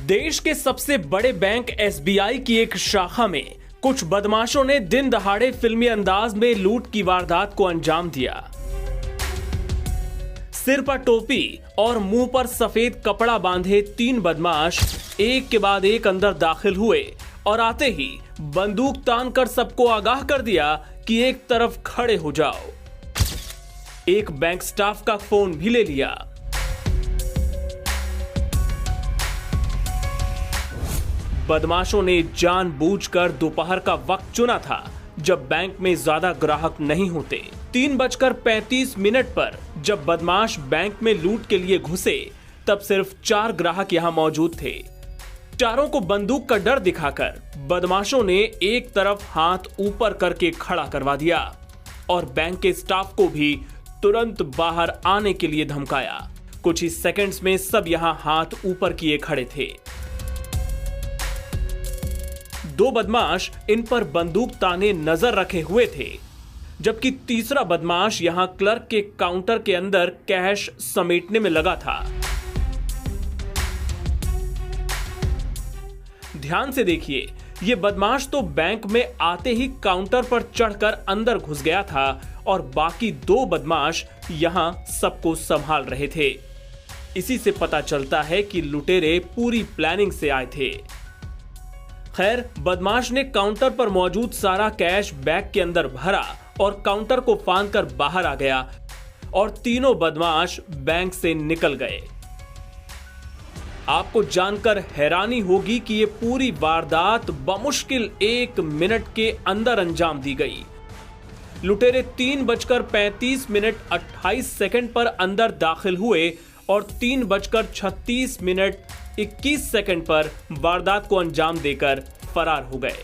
देश के सबसे बड़े बैंक एसबीआई की एक शाखा में कुछ बदमाशों ने दिन दहाड़े फिल्मी अंदाज में लूट की वारदात को अंजाम दिया। सिर पर टोपी और मुंह पर सफेद कपड़ा बांधे तीन बदमाश एक के बाद एक अंदर दाखिल हुए और आते ही बंदूक तान कर सबको आगाह कर दिया कि एक तरफ खड़े हो जाओ। एक बैंक स्टाफ का फोन भी ले लिया। बदमाशों ने जानबूझकर दोपहर का वक्त चुना था जब बैंक में ज्यादा ग्राहक नहीं होते। 3:35 पर जब बदमाश बैंक में लूट के लिए घुसे तब सिर्फ 4 ग्राहक यहां मौजूद थे। चारों को बंदूक का डर दिखाकर बदमाशों ने एक तरफ हाथ ऊपर करके खड़ा करवा दिया और बैंक के स्टाफ को भी तुरंत बाहर आने के लिए धमकाया। कुछ ही सेकंड्स में सब यहां हाथ ऊपर किए खड़े थे। 2 बदमाश इन पर बंदूक ताने नजर रखे हुए थे, जबकि तीसरा बदमाश यहां क्लर्क के काउंटर के अंदर कैश समेटने में लगा था। ध्यान से देखिए, ये बदमाश तो बैंक में आते ही काउंटर पर चढ़कर अंदर घुस गया था और बाकी 2 बदमाश यहां सबको संभाल रहे थे। इसी से पता चलता है कि लुटेरे पूरी प्लानिंग से आए थे। खैर, बदमाश ने काउंटर पर मौजूद सारा कैश बैग के अंदर भरा और काउंटर को फांदकर बाहर आ गया और तीनों बदमाश बैंक से निकल गए। आपको जानकर हैरानी होगी कि ये पूरी वारदात बमुश्किल 1 मिनट के अंदर अंजाम दी गई। लुटेरे 3:35 पर अंदर दाखिल हुए और 3:36 पर वारदात को अंजाम देकर फरार हो गए।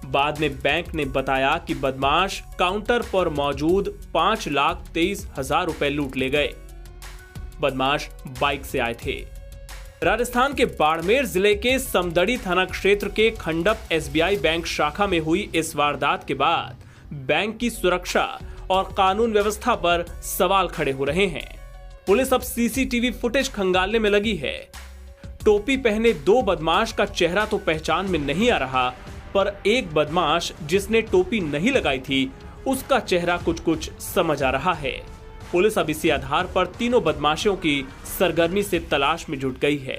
बाद में बैंक ने बताया कि बदमाश काउंटर पर मौजूद 5,23,000 रुपए लूट ले गए। बदमाश बाइक से आए थे। राजस्थान के बाड़मेर जिले के समदड़ी थाना क्षेत्र के खंडप एसबीआई बैंक शाखा में हुई इस वारदात के बाद बैंक की सुरक्षा और कानून व्यवस्था पर सवाल खड़े हो रहे हैं। पुलिस अब सीसीटीवी फुटेज खंगालने में लगी है। टोपी पहने 2 बदमाश का चेहरा तो पहचान में नहीं आ रहा, पर एक बदमाश जिसने टोपी नहीं लगाई थी उसका चेहरा कुछ समझ आ रहा है। पुलिस अब इसी आधार पर तीनों बदमाशों की सरगर्मी से तलाश में जुट गई है।